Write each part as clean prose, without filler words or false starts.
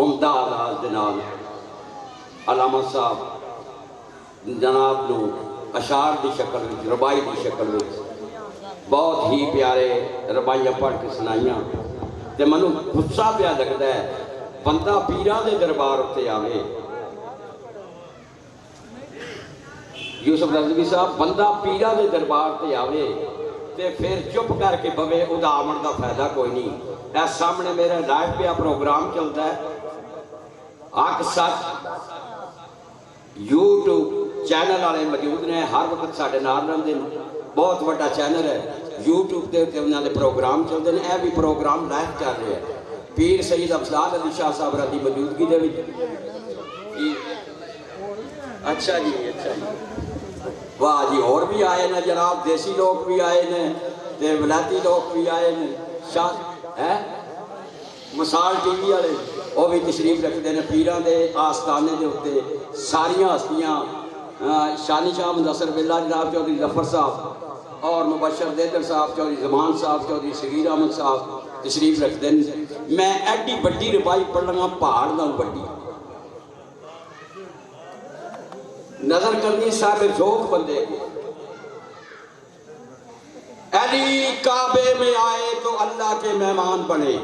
उमदा अंदाज दे नाल अलामा साहब जनाब नूं अशार की शक्ल में, रबाई की शक्ल में बहुत ही प्यारे रबाइयां पढ़ के सुनाइयां। तो मैनू गुस्सा पिया लगता है, बंदा पीरां दे दरबार उत्ते आवे, यूसुफ रज़वी साहब, बंदा पीरां दे दरबार ते आवे ते फिर चुप करके बवे, उहदा आवन का फायदा कोई नहीं। इस सामने मेरा लाइव पे प्रोग्राम चलता है, हक सच यूट्यूब चैनल वाले मौजूद ने, हर वक्त साढ़े नाल रहिंदे ने, बहुत बड़ा चैनल है यूट्यूब के उत्ते उन्होंने प्रोग्राम चलते हैं। यह भी प्रोग्राम लाइव चल रहा है पीर सईद अफजाल अली शाह साहब की मौजूदगी दे विच। अच्छा जी, अच्छा जी, वाह जी। और भी आए ने जनाब, देसी लोग भी आए ने ते वलायती लोग भी आए ने, शाह है मिसाल टीवी वाले वो भी तशरीफ रखते हैं। पीरां दे आस्थाने के उत्ते सारिया हस्तियां, शानी शाह मुदस्सिर बिल्ला जनाब चौधरी जफर साहब और मुबशर देदर साहब, चौधरी जमान साहब, चौधरी सगीर अहमद साहब तशरीफ रखते हैं। मैं एडी बड़ी रबाई पढ़ लगा, पहाड़ नाल बड़ी नजर करनी साहब जोक बंदे को। अली काबे में आए तो अल्लाह के मेहमान बने।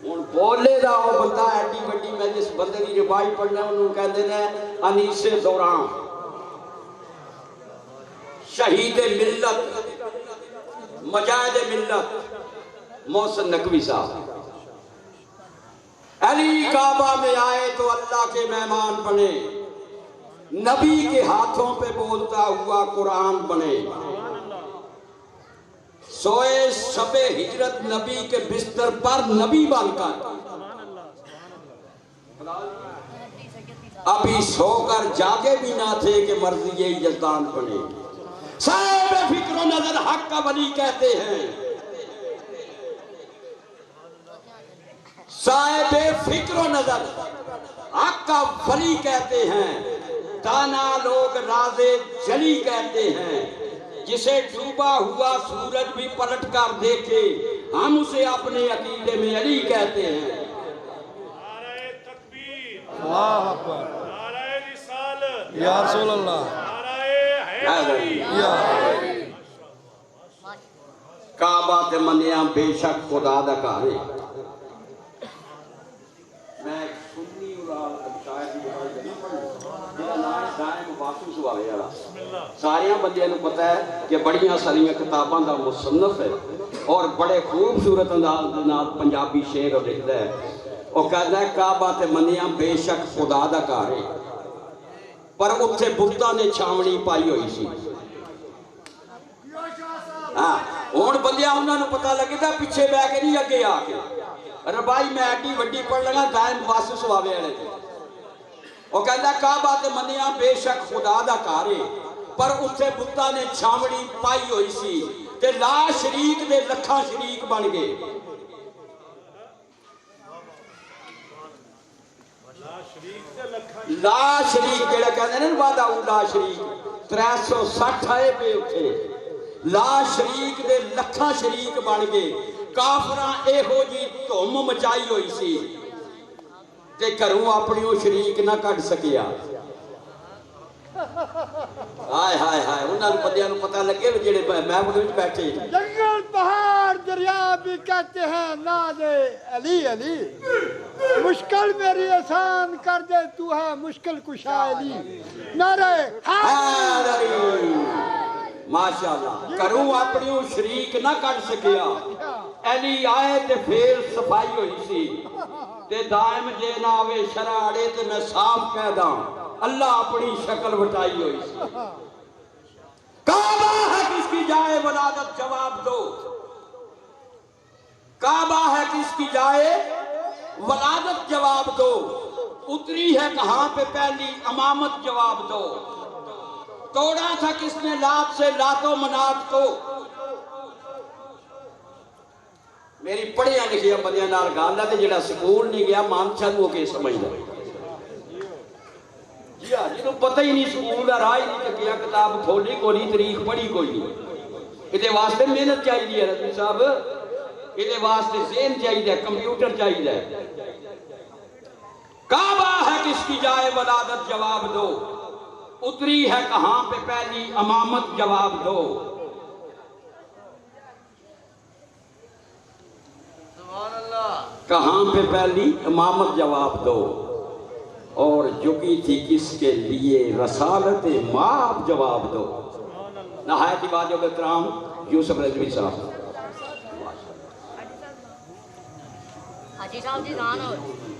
हुण बोले दा वो बंदा एडी बड़ी, मैं जिस बंदे की रबाई पढ़ना उन्होंने कहते हैं अनीसे दौरान, शहीद मिल्लत, मजाहिद मिल्लत मोहसिन नकवी साहब। अली काबा में आए तो अल्लाह के मेहमान बने, नबी के हाथों पे बोलता हुआ कुरान बने, सोए शबे हिजरत नबी के बिस्तर पर नबी बनकर, अभी सोकर जागे भी ना थे कि मर्जी ये यजदान बने। साहिब फिक्र नजर हक का वली कहते हैं, साहिब फिक्र नजर हक का वली कहते हैं, दाना लोग राजे जली कहते हैं, जिसे डूबा हुआ सूरज भी पलट कर देखे हम उसे अपने अकीदे में अली कहते हैं। नारे तकबीर, अल्लाह अकबर, नारे रिसालत, या रसूल अल्लाह, नारे हैदरी, काबा ते मनिया बेशक खुदा दा घर है। मैं सुन्नी सारिया बंदियां नूं पता है कि बड़िया सारिया किताबां दा मुसन्नफ है और बड़े खूबसूरत अंदाज दे नाल पंजाबी शेर लिखदा है। वह कहता है काबा ते मनिया बेशक खुदा दा घर है, पर उत्थे बुतां ने छावनी पाई हुई सी। हाँ, हुण बंदियां उन्हां नूं पता लगदा पिछे बह के नहीं अगे आके रबाई मैं एडी वड्डी पढ़ लगा दायम वासु सुवावे वाले ते। वह कहता काबा ते मनिया बेशक खुदा दा घर है, पर उत्थे बुतां ने छावनी पाई हुई सी ते ला शरीक दे लखां शरीक बन गए। ला शरीक जेड़ा कहते हैं वादा ला शरीक 360 आए पे उठे, ला शरीक दे लखां शरीक बन गए। काफरां एहो जी धुम मचाई हुई सी ते घरों अपनी वो शरीक ना कढ़ सकिया। हाय हाय हाय, उन्होंने बंदियां नूं पता लगे जेड़े महफिल विच बैठे। जंगल पहाड़ दरिया भी कहते हैं ना दे अली अली, मुश्किल मेरी आसान कर दे तू है मुश्किल कुशा अली। नारे माशाअल्लाह, घरों अपनी वो शरीक ना कढ़ सकिया। अली आए ते फिर सफाई हुई सी ते दायम जे ना आवे शराड़े ते मैं साफ कह दा अल्लाह अपनी शक्ल वटाई हुई सी। काबा है किसकी जाए वलादत जवाब दो, काबा है किसकी जाए वलादत जवाब दो, उतरी है कहां पे पहली अमामत जवाब दो, तोड़ा था किसने लात से लातो मनात को। मेरी पढ़िया लिखिया बंदियां नाल गल है, जेड़ा स्कूल नहीं गया मानसा नूं के समझदा। जी हाँ, जिन्होंने पता ही नहीं स्कूल का राह ही नहीं चुकिया, किताब खोली कोई नहीं, तरीक पढ़ी कोई नहीं। ये वास्ते मेहनत चाहिए है रज़वी साहब, इहदे वास्ते ज़हन चाहिए, कंप्यूटर चाहिए। काबा है किसकी जाए वलादत, जवाब दो। उतरी है कहां पे पहली इमामत, जवाब दो। कहां पे पहली इमामत, जवाब दो। और झुकी थी किसके लिए रसालत माप, जवाब दो। नहायत वाजिब एहतराम यूसुफ रिजवी साहब। हाजी साहब जी दान हो